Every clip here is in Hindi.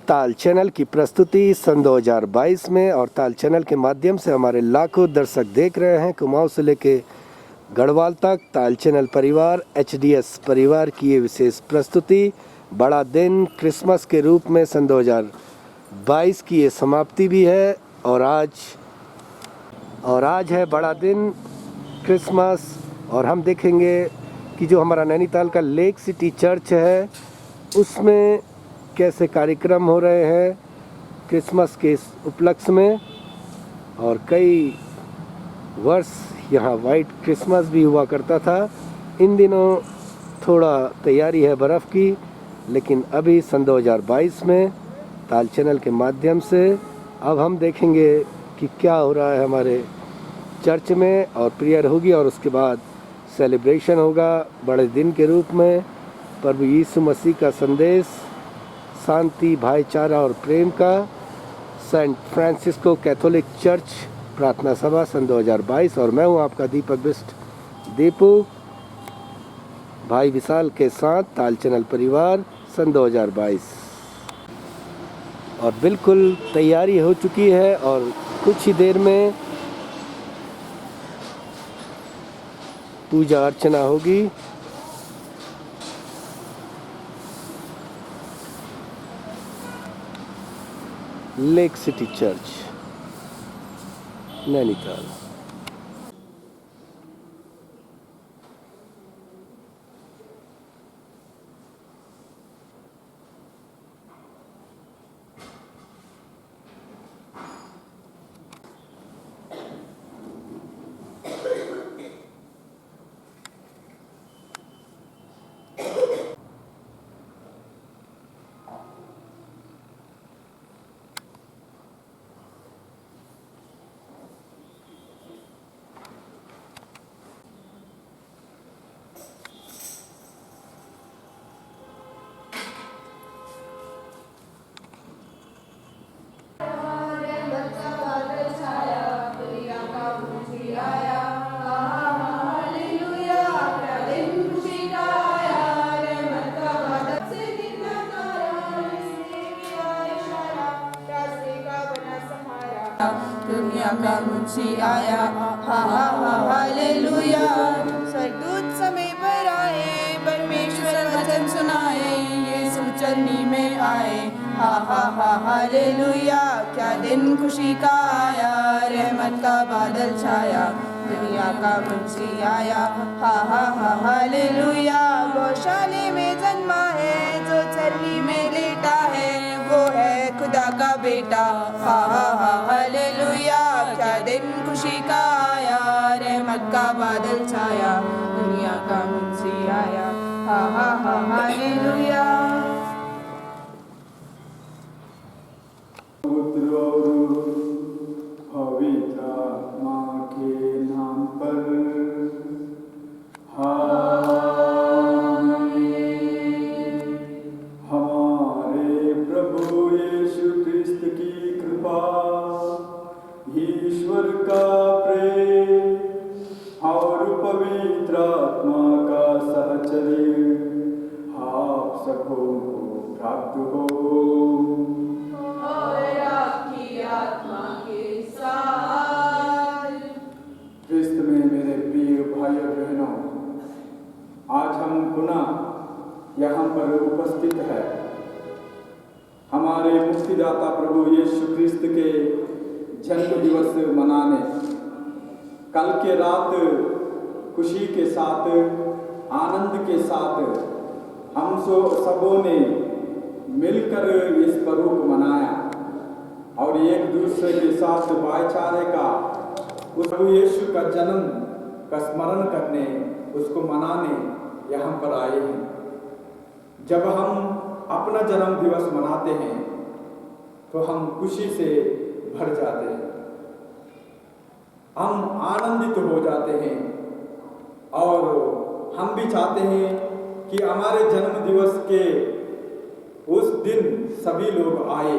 ताल चैनल की प्रस्तुति सन 2022 में, और ताल चैनल के माध्यम से हमारे लाखों दर्शक देख रहे हैं कुमाऊं से लेके गढ़वाल तक। ताल चैनल परिवार एचडीएस परिवार की ये विशेष प्रस्तुति बड़ा दिन क्रिसमस के रूप में सन 2022 की ये समाप्ति भी है। और आज है बड़ा दिन क्रिसमस, और हम देखेंगे कि जो हमारा नैनीताल का लेक सिटी चर्च है उसमें कैसे कार्यक्रम हो रहे हैं क्रिसमस के इस उपलक्ष्य में। और कई वर्ष यहाँ वाइट क्रिसमस भी हुआ करता था। इन दिनों थोड़ा तैयारी है बर्फ़ की, लेकिन अभी सन 2022 में ताल चैनल के माध्यम से अब हम देखेंगे कि क्या हो रहा है हमारे चर्च में। और प्रेयर होगी और उसके बाद सेलिब्रेशन होगा बड़े दिन के रूप में। प्रभु यीशु मसीह का संदेश शांति, भाईचारा और प्रेम का, सेंट फ्रांसिस्को कैथोलिक चर्च प्रार्थना सभा सन 2022। और मैं हूं आपका दीपक बिस्ट दीपू, भाई विशाल के साथ ताल चैनल परिवार सन 2022। और बिल्कुल तैयारी हो चुकी है और कुछ ही देर में पूजा अर्चना होगी। Lake city church Nainital. दुनिया का मुंशी आया, हा हा हा हालेलुया। सरदूत समय पर आए, परमेश्वर वचन सुनाए, यीशु चलनी में आए, हा हा हा हालेलुया। क्या दिन खुशी का आया, रहमत का बादल छाया, दुनिया का मुंशी आया, हा हा हा हालेलुया। गौशाले में जन्मा है, जो चलनी में लेटा है, वो है खुदा का बेटा, हा हा हा हालेलुया। क्या दिन खुशी का आया, रहमत का बादल छाया, दुनिया का मुंशी आया, हा हा हा हालेलुया। पुत्र और पवित्र आत्मा के नाम पर हमारे प्रभु यीशु क्रिस्त की कृपा, ईश्वर का प्रेम और पवित्र आत्मा का सहचर्य आप सबको प्राप्त हो। और आपकी आत्मा के साथ। क्रिस्त में मेरे प्रिय भाई और बहनों, आज हम पुनः यहाँ पर उपस्थित है हमारे मुक्तिदाता प्रभु यीशु क्रिस्त के जन्म दिवस मनाने। कल के रात खुशी के साथ, आनंद के साथ हम सबों ने मिलकर इस पर्व को मनाया और एक दूसरे के साथ भाईचारे का, उस प्रभु यीशु का जन्म का स्मरण करने, उसको मनाने यहाँ पर आए हैं। जब हम अपना जन्म दिवस मनाते हैं तो हम खुशी से भर जाते हैं, हम आनंदित हो जाते हैं और हम भी चाहते हैं कि हमारे जन्म दिवस के उस दिन सभी लोग आए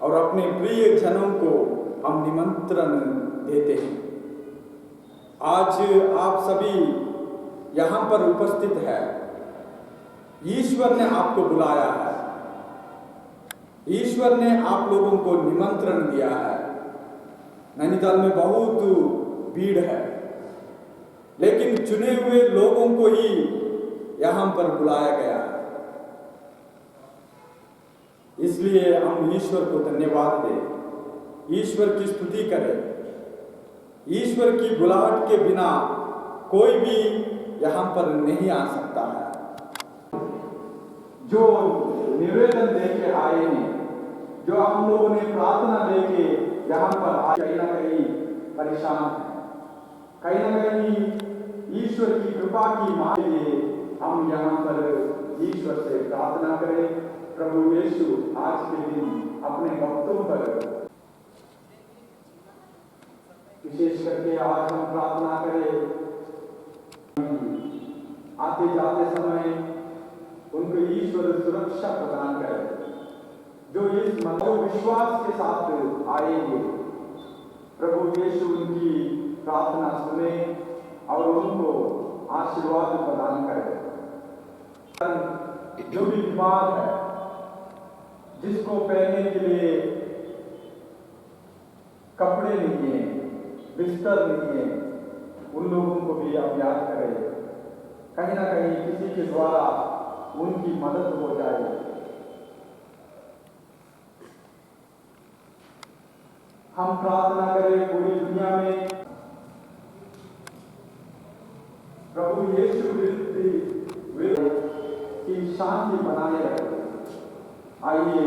और अपने प्रिय जनों को हम निमंत्रण देते हैं। आज आप सभी यहाँ पर उपस्थित है, ईश्वर ने आपको बुलाया है। ईश्वर ने आप लोगों को निमंत्रण दिया है। नैनीताल में बहुत भीड़ है, लेकिन चुने हुए लोगों को ही यहां पर बुलाया गया है। इसलिए हम ईश्वर को धन्यवाद दें, ईश्वर की स्तुति करें। ईश्वर की बुलाहट के बिना कोई भी यहां पर नहीं आ सकता है। जो निवेदन लेके आए हैं, जो हम लोगों ने प्रार्थना लेके यहाँ पर आए, कहीं ना कहीं परेशान है, कहीं ना कहीं ईश्वर की कृपा की मांग के लिए हम यहाँ पर ईश्वर से प्रार्थना करें। प्रभु यीशु आज के दिन अपने भक्तों पर विशेष करके आज हम प्रार्थना करें, आते जाते समय उनको ईश्वर सुरक्षा प्रदान करे। जो इस विश्वास के साथ आएंगे, प्रभु यीशु उनकी प्रार्थना सुने और उनको आशीर्वाद प्रदान करे। जो भी बीमार है, जिसको पहनने के लिए कपड़े नहीं है, बिस्तर नहीं है, उन लोगों को भी आप याद करें। कहीं ना कहीं किसी के द्वारा उनकी मदद हो जाए। हम प्रार्थना करें पूरी दुनिया में प्रभु यीशु की शांति बनाए रखे। आइए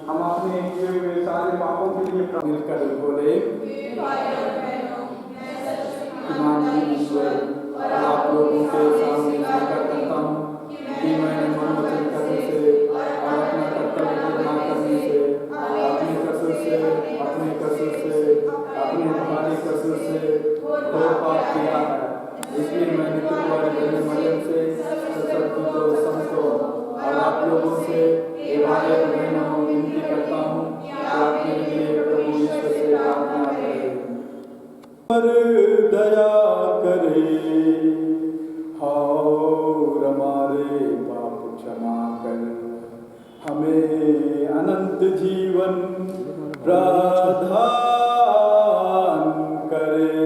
हम अपने किए हुए सारे पापों के लिए मिलकर बोले, ईश्वर और आप लोगों के सामने स्वीकार करता हूँ कि मैंने मन वचन करने से और अपना कर्तव्य पूरा करने से, अपने कसूर से, अपने भारी कसूर से तो पाप किया है। इसलिए मैंने तुम्हारे बड़े मरियम से, सत्संगों, संतों और आप लोगों से बहनों विनती करता हूँ कि आप मेरे लिए प्रभु ईश्वर से प्रार्थना करें। पर दया करे और हमारे पाप क्षमा कर, हमें अनंत जीवन प्रदान करे।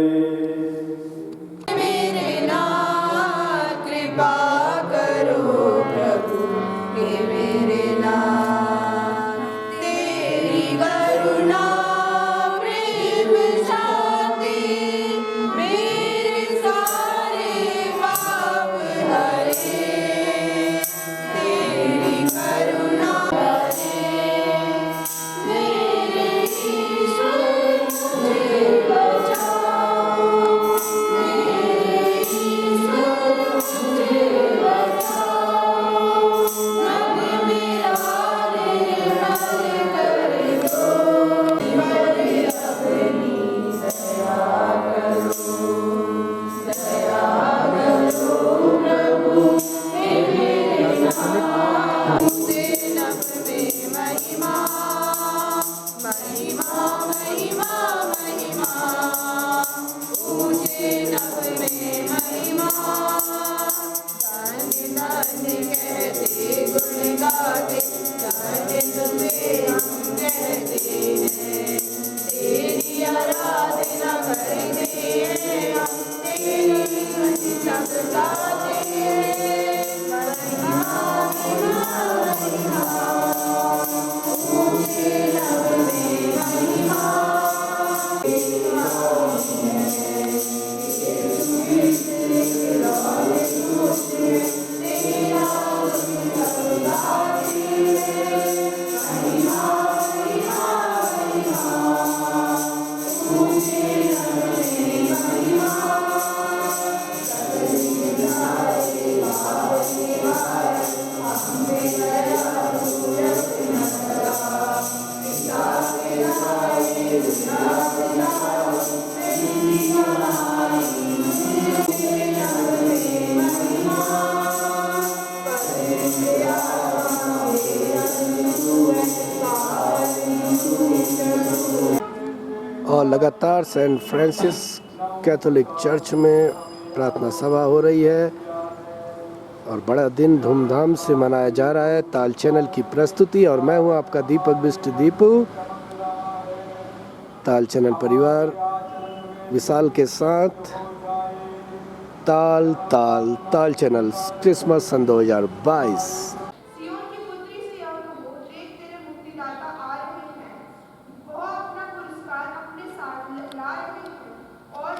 मेरे नाथ कृपा करो प्रभु, हे मेरे नाथ तेरी करुणा प्रेम शांति मेरे सारे पाप हरे। तेरी करुणा मेरे ईश्वर मुझे बचाओ, मेरे ईश्वर मुझे बचाओ। मन मेरा निर्मल कर दो, मेरे अपनी दया करो, दया करो प्रभु, हे मेरे नाथ ऊँचे नभ में महिमा, महिमा महिमा महिमा, ऊँचे नभ में महिमा। धन्य धन्य कहते गुण गाते, धन्य तुम्हें हम कहते हैं। तेरी आराधना करते हैं हम, तेरी सब गाते हैं। महिमा महिमा महिमा, ऊँचे नभ में महिमा। और लगातार सेंट फ्रांसिस कैथोलिक चर्च में प्रार्थना सभा हो रही है और बड़ा दिन धूमधाम से मनाया जा रहा है। ताल चैनल की प्रस्तुति और मैं हूं आपका दीपक बिष्ट दीपू। ताल चैनल परिवार विशाल के साथ ताल ताल ताल चैनल क्रिसमस सन 2022। सिय्योन की पुत्री से यह कहो, देख तेरे मुक्तिदाता आ रहे हैं। वह अपना पुरस्कार अपने साथ ला रहे हैं और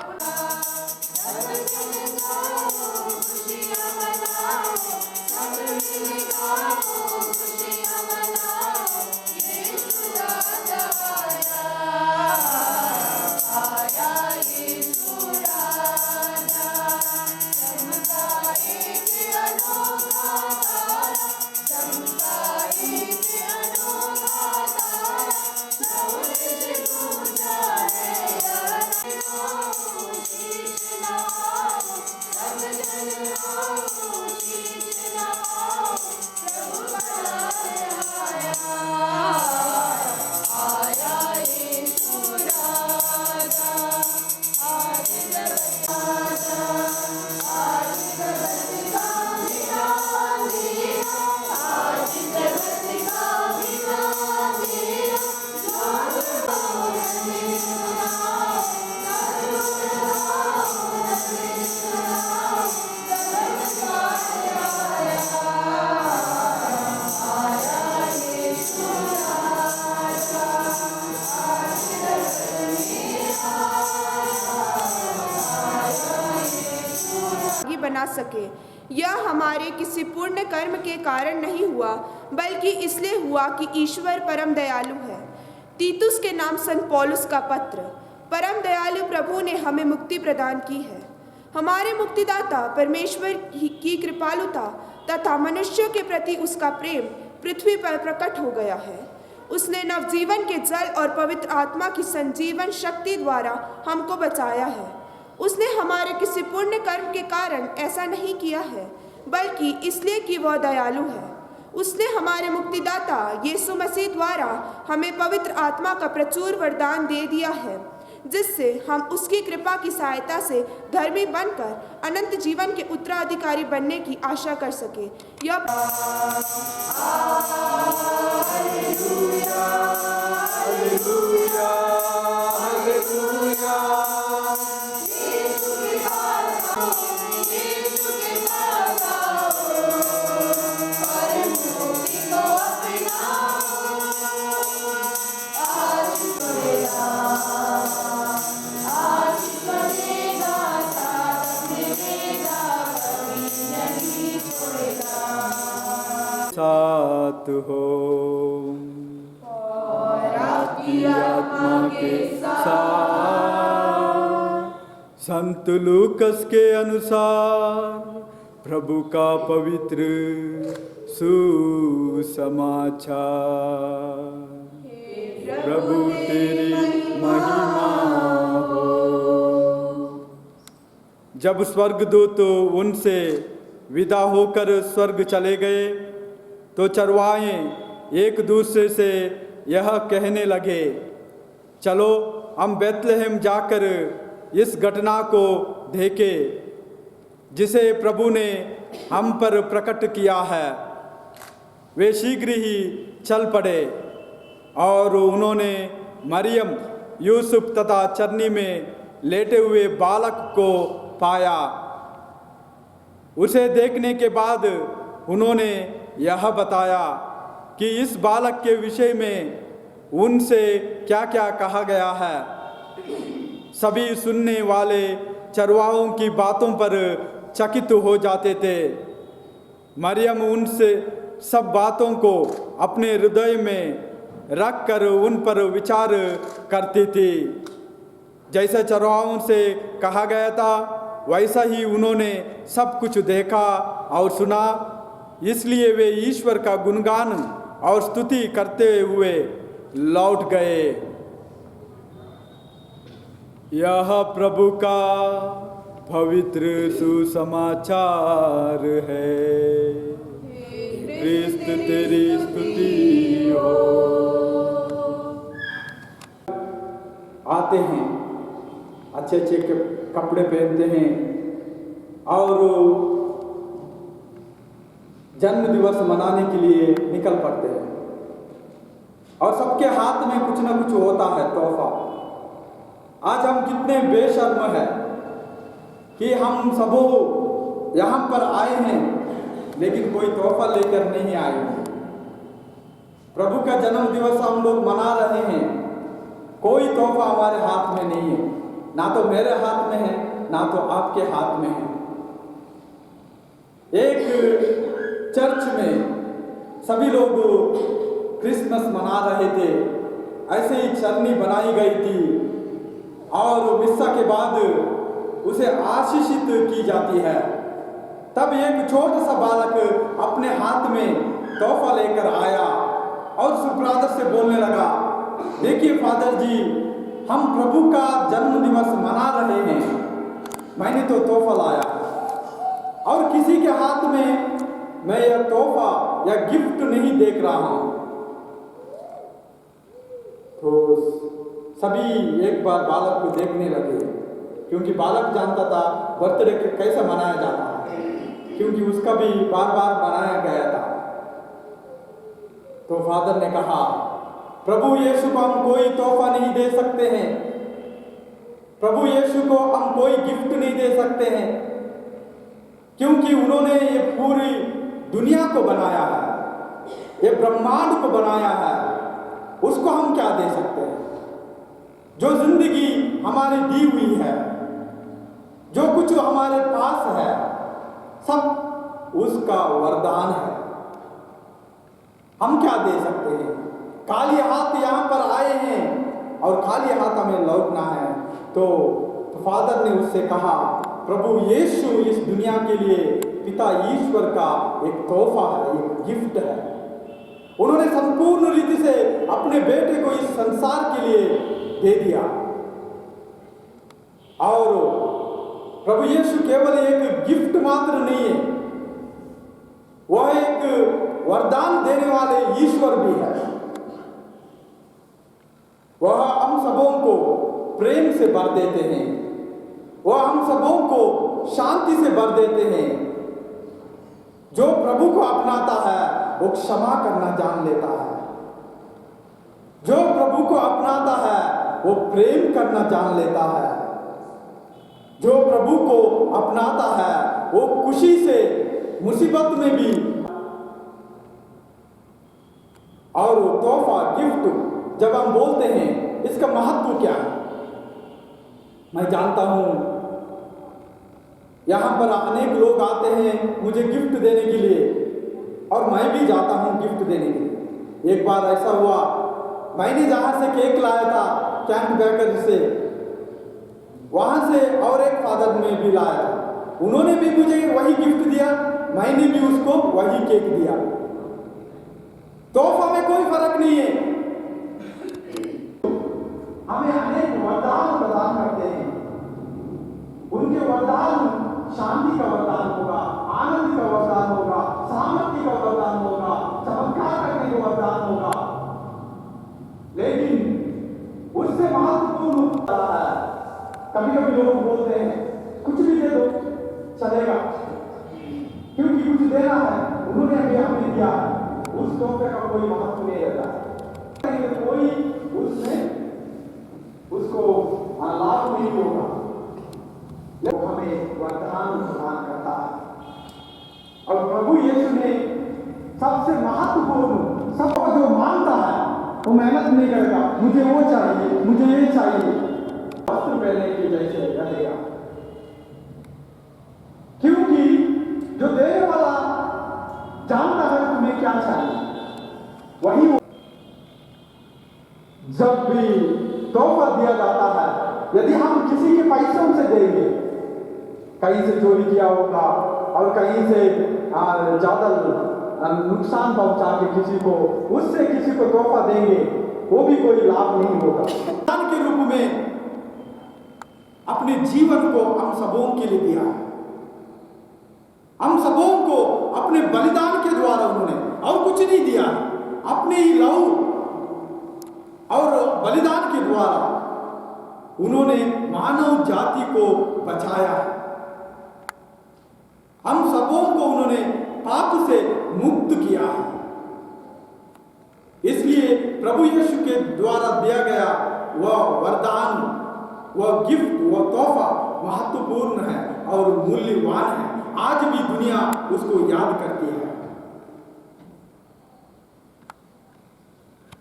बना सके। यह हमारे किसी पुण्य कर्म के कारण नहीं हुआ, बल्कि इसलिए हुआ कि ईश्वर परम दयालु है। तीतुस के नाम संत पौलुस का पत्र। परम दयालु प्रभु ने हमें मुक्ति प्रदान की है। हमारे मुक्तिदाता परमेश्वर की कृपालुता तथा मनुष्यों के प्रति उसका प्रेम पृथ्वी पर प्रकट हो गया है। उसने नवजीवन के जल और पवित्र आत्मा की संजीवन शक्ति द्वारा हमको बचाया है। उसने हमारे किसी पुण्य कर्म के कारण ऐसा नहीं किया है, बल्कि इसलिए कि वह दयालु है। उसने हमारे मुक्तिदाता यीशु मसीह द्वारा हमें पवित्र आत्मा का प्रचुर वरदान दे दिया है, जिससे हम उसकी कृपा की सहायता से धर्मी बनकर अनंत जीवन के उत्तराधिकारी बनने की आशा कर सके। यह साथ हो और आपकी आत्मा के साथ। संत लूकस के अनुसार प्रभु का पवित्र सुसमाचार। प्रभु तेरी महिमा हो। जब स्वर्गदूत उनसे विदा होकर स्वर्ग चले गए तो चरवाहे एक दूसरे से यह कहने लगे, चलो हम बेथलेहम जाकर इस घटना को देखें जिसे प्रभु ने हम पर प्रकट किया है। वे शीघ्र ही चल पड़े और उन्होंने मरियम, यूसुफ तथा चरनी में लेटे हुए बालक को पाया। उसे देखने के बाद उन्होंने यह बताया कि इस बालक के विषय में उनसे क्या क्या कहा गया है। सभी सुनने वाले चरवाहों की बातों पर चकित हो जाते थे। मरियम उनसे सब बातों को अपने हृदय में रखकर उन पर विचार करती थी। जैसे चरवाहों से कहा गया था वैसा ही उन्होंने सब कुछ देखा और सुना, इसलिए वे ईश्वर का गुणगान और स्तुति करते हुए लौट गए। यह प्रभु का पवित्र सुसमाचार है। क्रिस्त तेरी स्तुति हो। आते हैं, अच्छे अच्छे कपड़े पहनते हैं और जन्म दिवस मनाने के लिए निकल पड़ते हैं और सबके हाथ में कुछ ना कुछ होता है तोहफा। आज हम कितने बेशर्म हैं कि हम सब यहाँ पर आए हैं लेकिन कोई तोहफा लेकर नहीं आए हैं। प्रभु का जन्म दिवस हम लोग मना रहे हैं, कोई तोहफा हमारे हाथ में नहीं है, ना तो मेरे हाथ में है ना तो आपके हाथ में है। एक चर्च में सभी लोग क्रिसमस मना रहे थे, ऐसे ही चरनी बनाई गई थी और मिस्सा के बाद उसे आशीषित की जाती है। तब एक छोटा सा बालक अपने हाथ में तोहफा लेकर आया और सुब्रादर से बोलने लगा, देखिए फादर जी, हम प्रभु का जन्म दिवस मना रहे हैं, मैंने तो तोहफा लाया और किसी के हाथ में मैं यह तोहफा या गिफ्ट नहीं देख रहा हूं। तो सभी एक बार बालक को देखने लगे, क्योंकि बालक जानता था बर्थडे कैसे मनाया जाता है, क्योंकि उसका भी बार बार मनाया गया था। तो फादर ने कहा, प्रभु यीशु को हम कोई तोहफा नहीं दे सकते हैं, प्रभु यीशु को हम कोई गिफ्ट नहीं दे सकते हैं, क्योंकि उन्होंने ये पूरी दुनिया को बनाया है, ये ब्रह्मांड को बनाया है, उसको हम क्या दे सकते हैं। जो जिंदगी हमारी दी हुई है, जो कुछ हमारे पास है, सब उसका वरदान है, हम क्या दे सकते हैं। खाली हाथ यहाँ पर आए हैं और खाली हाथ हमें लौटना है। तो फादर ने उससे कहा, प्रभु यीशु इस दुनिया के लिए पिता ईश्वर का एक तोहफा है, एक गिफ्ट है। उन्होंने संपूर्ण रीति से अपने बेटे को इस संसार के लिए दे दिया और प्रभु यीशु केवल एक गिफ्ट मात्र नहीं है, वह एक वरदान देने वाले ईश्वर भी है। वह हम सबों को प्रेम से भर देते हैं, वह हम सबों को शांति से भर देते हैं। जो प्रभु को अपनाता है वो क्षमा करना जान लेता है, जो प्रभु को अपनाता है वो प्रेम करना जान लेता है, जो प्रभु को अपनाता है वो खुशी से मुसीबत में भी। और तोहफा गिफ्ट जब हम बोलते हैं, इसका महत्व क्या है। मैं जानता हूं यहां पर अनेक लोग आते हैं मुझे गिफ्ट देने के लिए, और मैं भी जाता हूं गिफ्ट देने के लिए। एक बार ऐसा हुआ, मैंने जहां से केक लाया था कैंप बेकर से, वहां से और एक फादर में भी लाया था, उन्होंने भी मुझे वही गिफ्ट दिया, मैंने भी उसको वही केक दिया। तोहफा में कोई फर्क नहीं है। हमें अनेक वरदान प्रदान करते हैं, उनके वरदान शांति का वरदान होगा, आनंद का वरदान होगा, सामर्थ्य का वरदान होगा, चमत्कार करने का वरदान होगा, लेकिन उससे महत्वपूर्ण होता है। कभी कभी लोग बोलते हैं कुछ भी दे दो चलेगा, क्योंकि कुछ देना है, उन्होंने हमें दिया है, उस तोहफे का कोई महत्व नहीं रहता, कोई उसमें उसको लाभ नहीं होगा। वो हमें वरदान प्रदान करता है। और प्रभु यीशु ने सबसे महत्वपूर्ण, सबको जो मानता है वो मेहनत नहीं करेगा, मुझे वो चाहिए, मुझे ये चाहिए, वस्त्र पहनने की जैसे रहेगा, क्योंकि जो देने वाला जानता है तुम्हें क्या चाहिए। वही जब भी तोहफा दिया जाता है, यदि हम किसी के पैसों से देंगे, कहीं से चोरी किया होगा और कहीं से ज्यादा नुकसान पहुंचा के किसी को, उससे किसी को तोहफा देंगे, वो भी कोई लाभ नहीं होगा। दान के रूप में अपने जीवन को हम सबों के लिए दिया है, हम सबों को अपने बलिदान के द्वारा उन्होंने, और कुछ नहीं दिया, अपने ही लहू और बलिदान के द्वारा उन्होंने मानव जाति को बचाया। हम सबों को उन्होंने पाप से मुक्त किया है। इसलिए प्रभु यीशु के द्वारा दिया गया वह वरदान, वह गिफ्ट, वह तोहफा महत्वपूर्ण है और मूल्यवान है। आज भी दुनिया उसको याद करती है।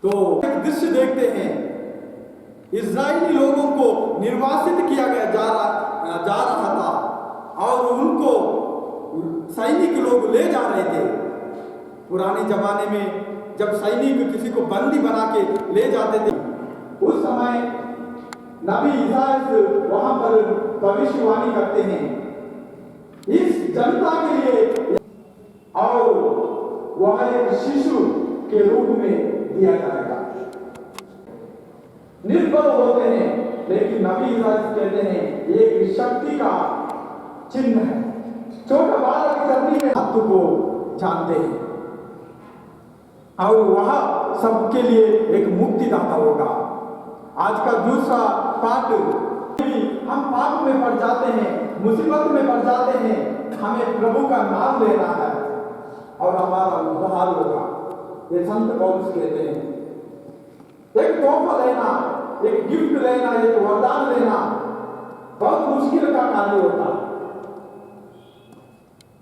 तो एक दृश्य देखते हैं, इस्राएली लोगों को निर्वासित किया गया जा रहा था और उनको सैनिक लोग ले जा रहे थे। पुराने जमाने में जब सैनिक किसी को बंदी बना के ले जाते थे, उस समय नबी इसाइयाह वहां पर भविष्यवाणी करते हैं इस जनता के लिए, और वह एक शिशु के रूप में दिया जाएगा। निर्बल होते हैं, लेकिन नबी इसाइयाह कहते हैं एक शक्ति का चिन्ह है। छोटा बालक चलनी में तत्व को जानते हैं और वह सबके लिए एक मुक्तिदाता होगा। आज का दूसरा पाठ, हम पाप में पड़ जाते हैं, मुसीबत में पड़ जाते हैं, हमें प्रभु का नाम लेना है और हमारा उद्धार होगा। ये संत पौलुस कहते हैं। एक तोहफा लेना, एक गिफ्ट लेना, एक वरदान लेना बहुत मुश्किल का कार्य होता है।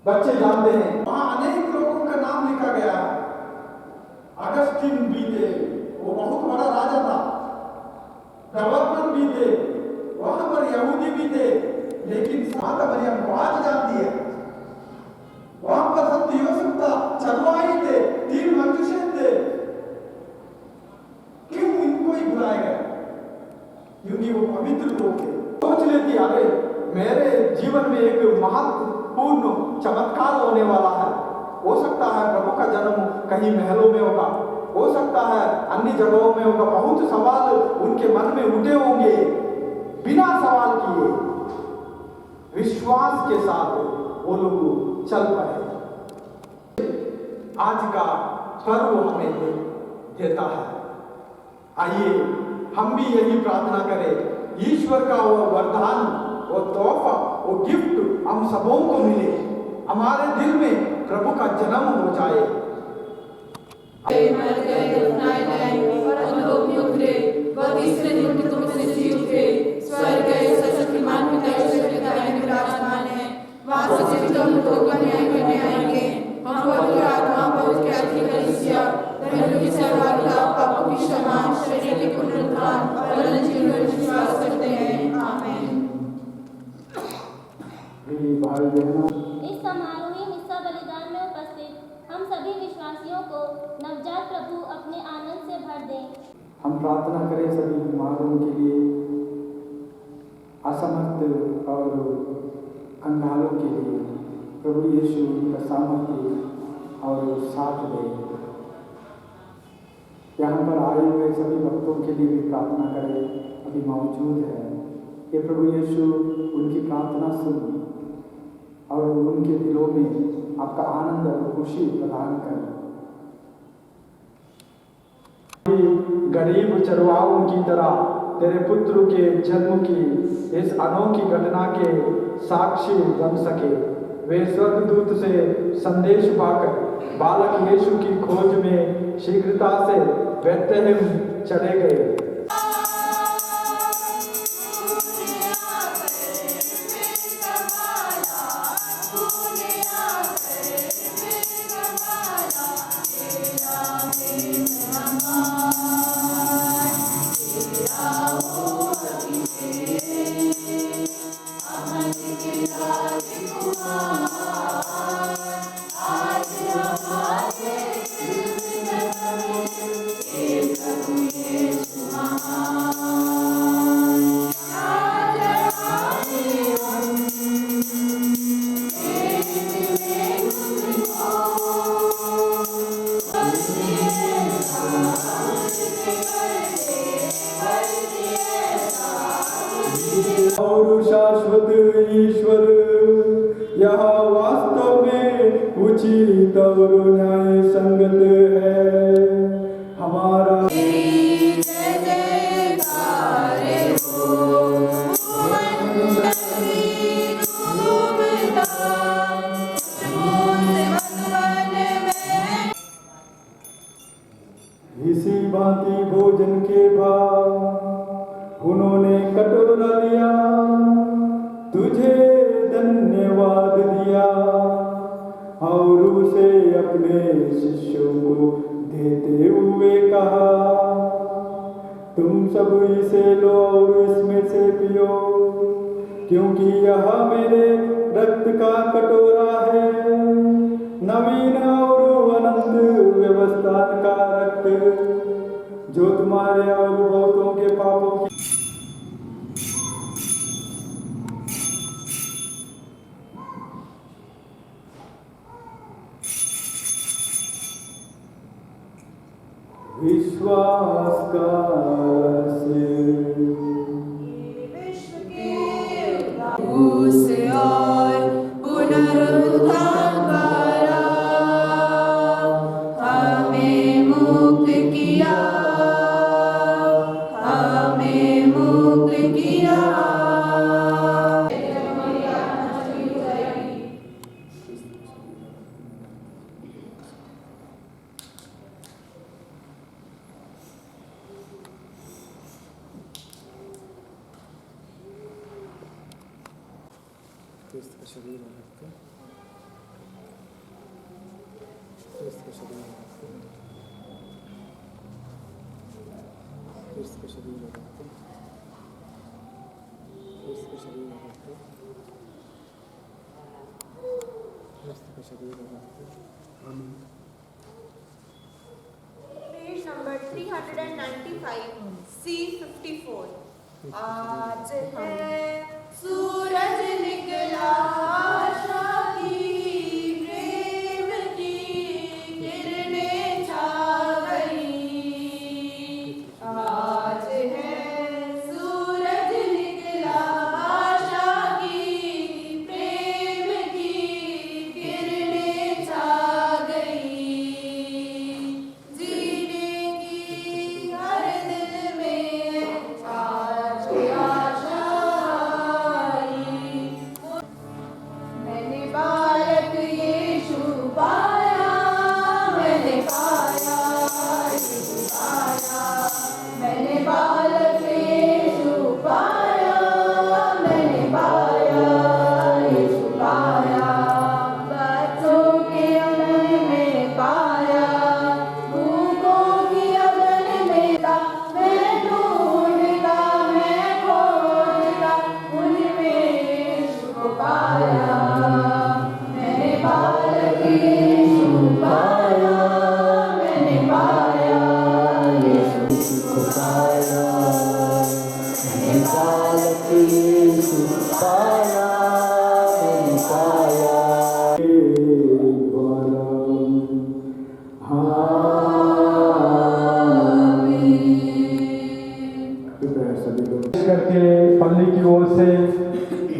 बच्चे जानते हैं, वहां अनेक लोगों का नाम लिखा गया है। अगस्तीन भी थे, वो बहुत बड़ा राजा था। गवर्नर भी थे, वहां पर यहूदी भी थे, लेकिन माता मरियम को आज जानती है। वहां पर संत यूसुफ था, चरवाही थे, 3 मनुष्य थे। क्यों इनको ही बुलाया गया? क्योंकि वो पवित्र लोग थे। सोच लेती, अरे मेरे जीवन में एक महत्वपूर्ण चमत्कार होने वाला है। हो सकता है प्रभु का जन्म कहीं महलों में होगा, हो सकता है अन्य जगहों में होगा। बहुत सवाल उनके मन में उठे होंगे। बिना सवाल किए विश्वास के साथ वो लोग चल पड़े। आज का पर्व हमें देता है। आइए हम भी यही प्रार्थना करें, ईश्वर का वो वरदान, वो तोहफा, वो गिफ्ट हम सबों को मिले। हमारे दिल में प्रभु का जन्म हो जाए। मर गए, दफनाए गए और अधोलोक में उतरे, वह तीसरे दिन मृतों में से जी उठे। स्वर्ग गए, सर्वशक्तिमान पिता ईश्वर के दाहिने में विराजमान है। वहां से जीवित और मृतों का न्याय करने आएंगे। हम पवित्र आत्मा, पवित्र कैथोलिक कलीसिया, धर्म की सहभागिता, पापों की क्षमा, शरीर के पुनरुत्थान और अनंत जीवन में विश्वास करते हैं। आमीन। भाई बहनों, इस समारोही हिस्सा बलिदान में उपस्थित हम सभी विश्वासियों को नवजात प्रभु अपने आनंद से भर दें। हम प्रार्थना करें सभी बीमारों के लिए, असमर्थ और कंगालों के लिए। प्रभु यीशु उनका सामर्थ्य और साथ दे। यहाँ पर आए हुए सभी भक्तों के लिए भी प्रार्थना करें, अभी मौजूद है। ये प्रभु यीशु उनकी प्रार्थना सुन और उनके दिलों में आपका आनंद और खुशी प्रदान करें। गरीब चरवाहों की तरह तेरे पुत्र के जन्म की इस अनोखी घटना के साक्षी बन सके। वे स्वर्गदूत से संदेश पाकर बालक यीशु की खोज में शीघ्रता से बेथलेहम चले गए। और शाश्वत ईश्वर यह वास्तव में उचित और न्याय संगत है। हमारा इसी भांति भोजन के बाद उन्होंने कटोरा लिया, तुझे धन्यवाद दिया और उसे अपने शिष्यों को देते हुए कहा, तुम सब इसे लो और इसमें से पियो, क्योंकि यह मेरे रक्त का कटोरा है, नवीन और अनंत व्यवस्था का रक्त, जो तुम्हारे और बहुतों के पापों की विश्वास का विश्व के उस और पुनरुत्थान द्वारा हमें मुक्त किया, हमें मुक्त किया। क्रिस्त का शरीर और रक्त, क्रिस्त का शरीर और रक्त, क्रिस्त का शरीर और रक्त, क्रिस्त का शरीर और रक्त, क्रिस्त का शरीर और रक्त। आमीन। Page number 395 C54। आज है सूरज निकला आशा की, प्रेम की किरणें छा गई। आज है सूरज निकला आशा की, प्रेम की किरणें छा गई। जीने की हर दिल में आज आशा आई। मैंने बालक यीशु पाया, मैंने पाया यीशु पाया, मैंने बालक यीशु पाया, मैंने पाया यीशु पाया। बच्चों के अगन में पाया, भूखों की अगन में था, मैं ढूंढता मैं खोजता, उनमें यीशु को पाया। मैंने बालक यीशु पाया, मैंने पाया यीशु को पाया, मैंने बालक यीशु पाया, मैंने पाया। करके पल्ली की ओर से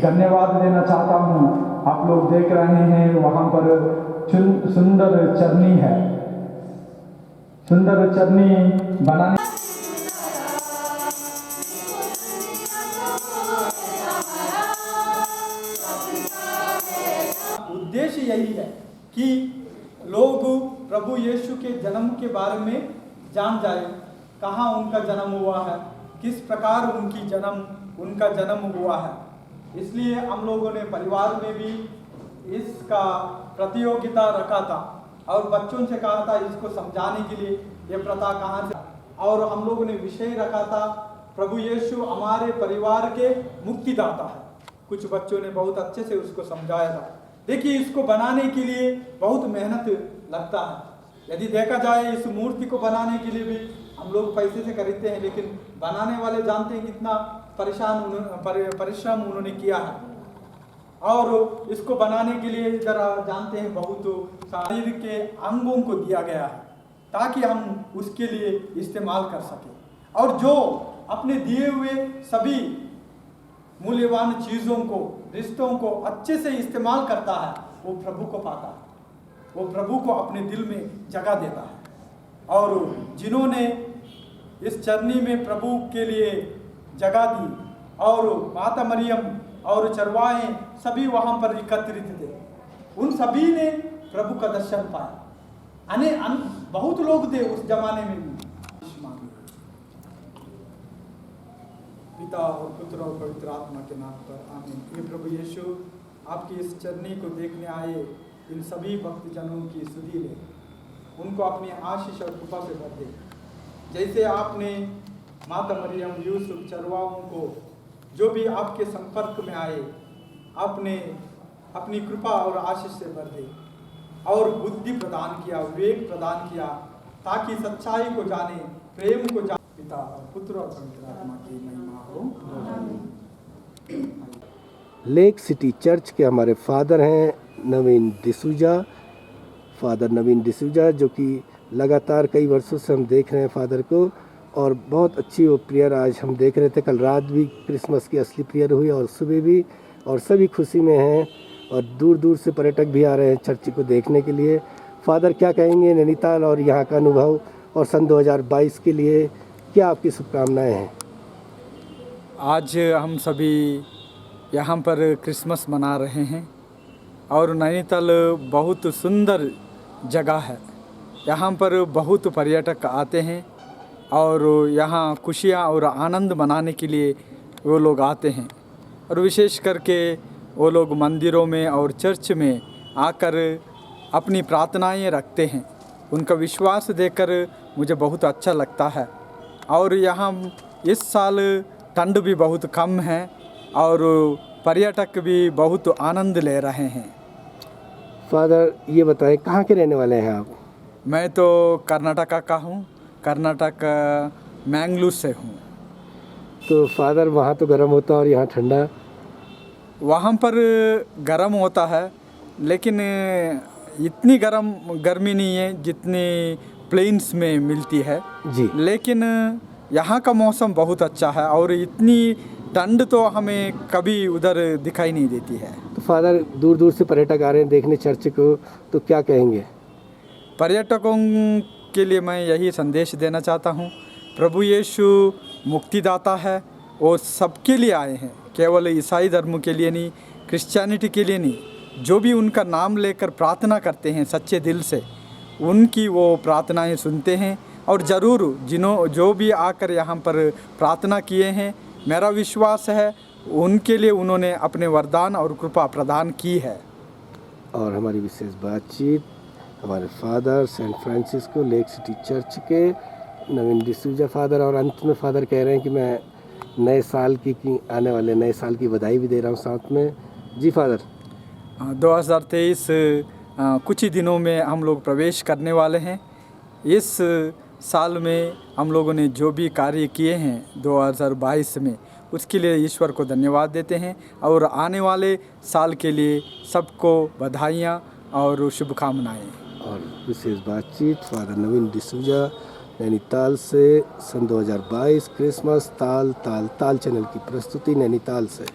धन्यवाद देना चाहता हूँ। आप लोग देख रहे हैं वहाँ पर सुंदर चटनी है, सुंदर चटनी बनाने उद्देश्य यही है कि लोग प्रभु यीशु के जन्म के बारे में जान जाए, कहाँ उनका जन्म हुआ है, किस प्रकार उनका जन्म हुआ है। इसलिए हम लोगों ने परिवार में भी इसका प्रतियोगिता रखा था और बच्चों से कहा था इसको समझाने के लिए ये प्रथा कहाँ से, और हम लोगों ने विषय रखा था प्रभु यीशु हमारे परिवार के मुक्तिदाता है। कुछ बच्चों ने बहुत अच्छे से उसको समझाया था। देखिए, इसको बनाने के लिए बहुत मेहनत लगता है। यदि देखा जाए इस मूर्ति को बनाने के लिए भी हम लोग पैसे से खरीदते हैं, लेकिन बनाने वाले जानते हैं कितना परिश्रम उन्होंने किया है। और इसको बनाने के लिए इधर जानते हैं बहुत शरीर के अंगों को दिया गया है ताकि हम उसके लिए इस्तेमाल कर सकें। और जो अपने दिए हुए सभी मूल्यवान चीज़ों को, रिश्तों को अच्छे से इस्तेमाल करता है, वो प्रभु को पाता है, वो प्रभु को अपने दिल में जगह देता है। और जिन्होंने इस चरनी में प्रभु के लिए जगह दी, और माता मरियम और चरवाहे सभी वहाँ पर एकत्रित थे, उन सभी ने प्रभु का दर्शन पाया। बहुत लोग थे उस जमाने में भी। पिता और पुत्र और पवित्र आत्मा के नाम पर आमीन। ये प्रभु यीशु आपकी इस चरनी को देखने आए इन सभी भक्तजनों की सुधि ले, उनको अपनी आशीष और कृपा से भर दे। जैसे आपने माता मरियम, यूसुफ, चरवाहों को जो भी आपके संपर्क में आए, आपने अपनी कृपा और आशीष से भर दे और बुद्धि प्रदान किया, विवेक प्रदान किया, ताकि सच्चाई को जाने, प्रेम को जाने। पिता और पुत्र और पवित्र आत्मा की महिमा हो। लेक सिटी चर्च के हमारे फादर हैं नवीन डिसूजा, फादर नवीन डिसूजा, जो कि लगातार कई वर्षों से हम देख रहे हैं फादर को, और बहुत अच्छी वो प्रेयर आज हम देख रहे थे। कल रात भी क्रिसमस की असली प्रेयर हुई और सुबह भी, और सभी खुशी में हैं और दूर दूर से पर्यटक भी आ रहे हैं चर्च को देखने के लिए। फादर क्या कहेंगे नैनीताल और यहाँ का अनुभव और सन 2022 के लिए क्या आपकी शुभकामनाएं हैं? आज हम सभी यहाँ पर क्रिसमस मना रहे हैं और नैनीताल बहुत सुंदर जगह है। यहाँ पर बहुत पर्यटक आते हैं और यहाँ खुशियाँ और आनंद मनाने के लिए वो लोग आते हैं, और विशेष करके वो लोग मंदिरों में और चर्च में आकर अपनी प्रार्थनाएं रखते हैं। उनका विश्वास देखकर मुझे बहुत अच्छा लगता है। और यहाँ इस साल ठंड भी बहुत कम है और पर्यटक भी बहुत आनंद ले रहे हैं। फादर ये बताएं कहाँ के रहने वाले हैं आप? मैं तो कर्नाटका का हूँ, कर्नाटक मैंगलोर से हूँ। तो फादर वहाँ तो गर्म होता और यहाँ ठंडा? वहाँ पर गर्म होता है, लेकिन इतनी गर्मी नहीं है जितनी प्लेन्स में मिलती है जी। लेकिन यहाँ का मौसम बहुत अच्छा है और इतनी ठंड तो हमें कभी उधर दिखाई नहीं देती है। तो फादर दूर दूर से पर्यटक आ रहे हैं देखने चर्च को, तो क्या कहेंगे? पर्यटकों के लिए मैं यही संदेश देना चाहता हूँ, प्रभु यीशु मुक्तिदाता है, वो सबके लिए आए हैं, केवल ईसाई धर्म के लिए नहीं, क्रिश्चियनिटी के लिए नहीं। जो भी उनका नाम लेकर प्रार्थना करते हैं सच्चे दिल से, उनकी वो प्रार्थनाएं सुनते हैं। और ज़रूर जो भी आकर यहाँ पर प्रार्थना किए हैं, मेरा विश्वास है उनके लिए उन्होंने अपने वरदान और कृपा प्रदान की है। और हमारी विशेष बातचीत हमारे father saint Francisco lake city church के नवीन डिसूजा फादर, और अंत में फादर कह रहे हैं कि मैं नए साल की आने वाले नए साल की बधाई भी दे रहा हूँ साथ में। जी फादर। 2023 कुछ ही दिनों में हम लोग प्रवेश करने वाले हैं। इस साल में हम लोगों ने जो भी कार्य किए हैं 2022 में, उसके लिए ईश्वर को धन्यवाद देते हैं और आने वाले साल के लिए सबको बधाइयाँ और शुभकामनाएँ। और विशेष बातचीत फादर नवीन डिसूजा नैनीताल से सन 2022 क्रिसमस ताल ताल ताल चैनल की प्रस्तुति नैनीताल से।